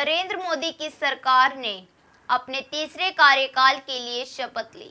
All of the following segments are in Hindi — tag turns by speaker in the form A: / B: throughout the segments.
A: नरेंद्र मोदी की सरकार ने अपने तीसरे कार्यकाल के लिए शपथ ली।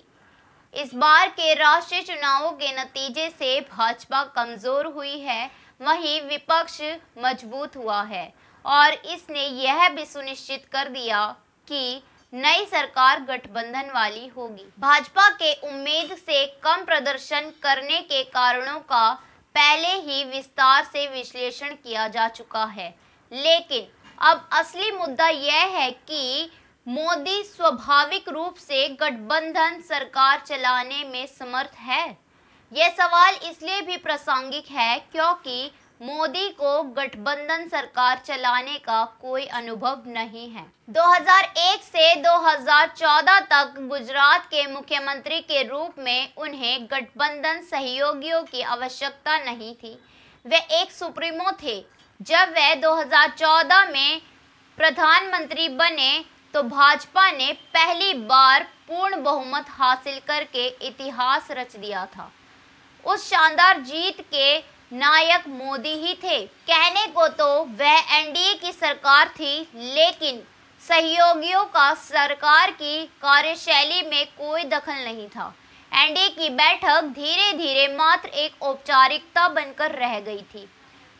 A: इस बार के राष्ट्रीय चुनावों के नतीजे से भाजपा कमजोर हुई है, वहीं विपक्ष मजबूत हुआ है और इसने यह भी सुनिश्चित कर दिया कि नई सरकार गठबंधन वाली होगी। भाजपा के उम्मीद से कम प्रदर्शन करने के कारणों का पहले ही विस्तार से विश्लेषण किया जा चुका है, लेकिन अब असली मुद्दा यह है कि मोदी स्वाभाविक रूप से गठबंधन सरकार चलाने में समर्थ है। यह सवाल इसलिए भी प्रासंगिक है क्योंकि मोदी को गठबंधन सरकार चलाने का कोई अनुभव नहीं है। 2001 से 2014 तक गुजरात के मुख्यमंत्री के रूप में उन्हें गठबंधन सहयोगियों की आवश्यकता नहीं थी। वे एक सुप्रीमो थे। जब वे 2014 में प्रधानमंत्री बने तो भाजपा ने पहली बार पूर्ण बहुमत हासिल करके इतिहास रच दिया था। उस शानदार जीत के नायक मोदी ही थे। कहने को तो वह एनडीए की सरकार थी, लेकिन सहयोगियों का सरकार की कार्यशैली में कोई दखल नहीं था। एनडीए की बैठक धीरे धीरे मात्र एक औपचारिकता बनकर रह गई थी।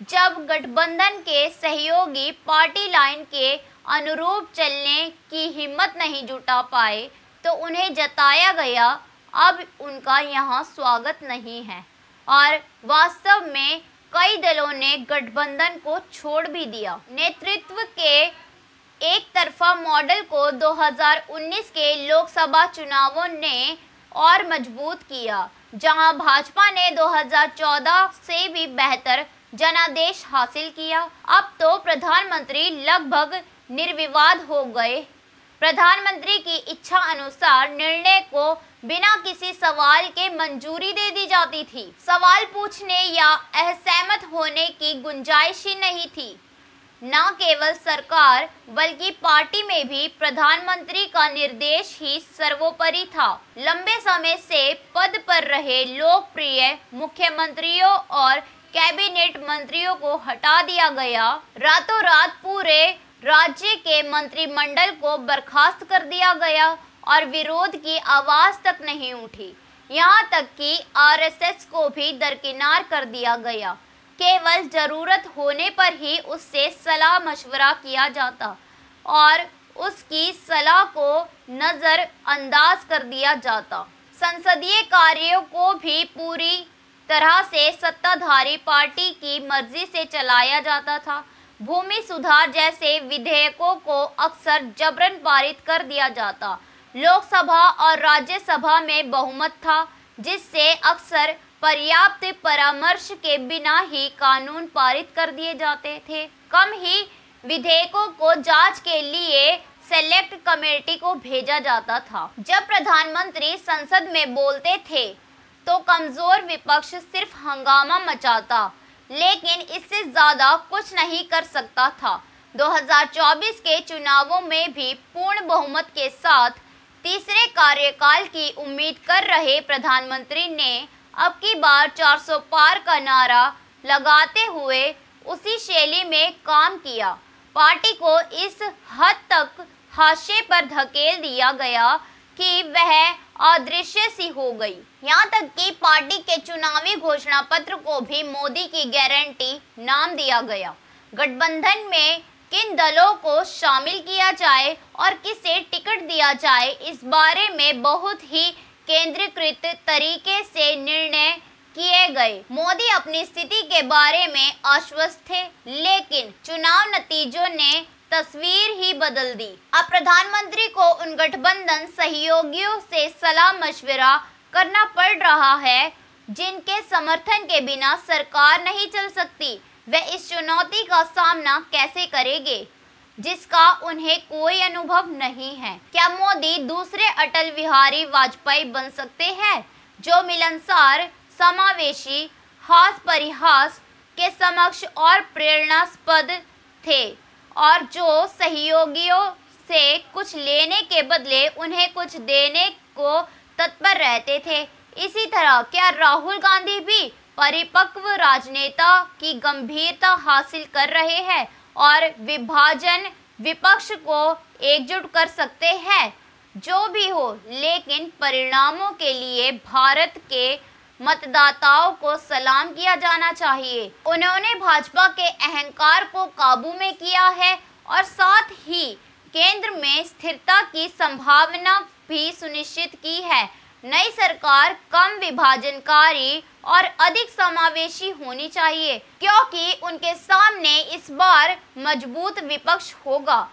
A: जब गठबंधन के सहयोगी पार्टी लाइन के अनुरूप चलने की हिम्मत नहीं जुटा पाए तो उन्हें जताया गया अब उनका यहाँ स्वागत नहीं है, और वास्तव में कई दलों ने गठबंधन को छोड़ भी दिया। नेतृत्व के एक तरफा मॉडल को 2019 के लोकसभा चुनावों ने और मजबूत किया, जहां भाजपा ने 2014 से भी बेहतर जनादेश हासिल किया। अब तो प्रधानमंत्री लगभग निर्विवाद हो गए। प्रधानमंत्री की इच्छा अनुसार निर्णय को बिना किसी सवाल के मंजूरी दे दी जाती थी। सवाल पूछने या असहमत होने की गुंजाइश ही नहीं थी। न केवल सरकार बल्कि पार्टी में भी प्रधानमंत्री का निर्देश ही सर्वोपरि था। लंबे समय से पद पर रहे लोकप्रिय मुख्यमंत्रियों और कैबिनेट मंत्रियों को हटा दिया गया। रातों रात पूरे राज्य के मंत्रिमंडल को बर्खास्त कर दिया गया और विरोध की आवाज तक नहीं उठी। यहाँ तक कि आरएसएस को भी दरकिनार कर दिया गया। केवल जरूरत होने पर ही उससे सलाह मशवरा किया जाता और उसकी सलाह को नज़रअंदाज कर दिया जाता। संसदीय कार्यों को भी पूरी तरह से सत्ताधारी पार्टी की मर्जी से चलाया जाता था। भूमि सुधार जैसे विधेयकों को अक्सर जबरन पारित कर दिया जाता। लोकसभा और राज्यसभा में बहुमत था, जिससे अक्सर पर्याप्त परामर्श के बिना ही कानून पारित कर दिए जाते थे। कम ही विधेयकों को जांच के लिए सेलेक्ट कमेटी को भेजा जाता था। जब प्रधानमंत्री संसद में बोलते थे तो कमजोर विपक्ष सिर्फ हंगामा मचाता, लेकिन इससे ज्यादा कुछ नहीं कर सकता था। 2024 के चुनावों में भी पूर्ण बहुमत के साथ तीसरे कार्यकाल की उम्मीद कर रहे प्रधानमंत्री ने अब की बार 400 पार का नारा लगाते हुए उसी शैली में काम किया। पार्टी को इस हद तक हाशिए पर धकेल दिया गया कि वह अदृश्य सी हो गई। यहाँ तक कि पार्टी के चुनावी घोषणा पत्र को भी मोदी की गारंटी नाम दिया गया। गठबंधन में किन दलों को शामिल किया जाए और किसे टिकट दिया जाए, इस बारे में बहुत ही केंद्रीकृत तरीके से निर्णय किए गए। मोदी अपनी स्थिति के बारे में आश्वस्त थे, लेकिन चुनाव नतीजों ने तस्वीर ही बदल दी। अब प्रधानमंत्री को उन गठबंधन सहयोगियों से सलाह मशविरा करना पड़ रहा है जिनके समर्थन के बिना सरकार नहीं चल सकती। वे इस चुनौती का सामना कैसे करेंगे जिसका उन्हें कोई अनुभव नहीं है? क्या मोदी दूसरे अटल बिहारी वाजपेयी बन सकते हैं, जो मिलनसार, समावेशी, हास परिहास के समक्ष और प्रेरणास्पद थे और जो सहयोगियों से कुछ लेने के बदले उन्हें कुछ देने को तत्पर रहते थे? इसी तरह क्या राहुल गांधी भी परिपक्व राजनेता की गंभीरता हासिल कर रहे हैं और विभाजन विपक्ष को एकजुट कर सकते हैं। जो भी हो, लेकिन परिणामों के लिए भारत के मतदाताओं को सलाम किया जाना चाहिए। उन्होंने भाजपा के अहंकार को काबू में किया है और साथ ही केंद्र में स्थिरता की संभावना भी सुनिश्चित की है। नई सरकार कम विभाजनकारी और अधिक समावेशी होनी चाहिए, क्योंकि उनके सामने इस बार मजबूत विपक्ष होगा।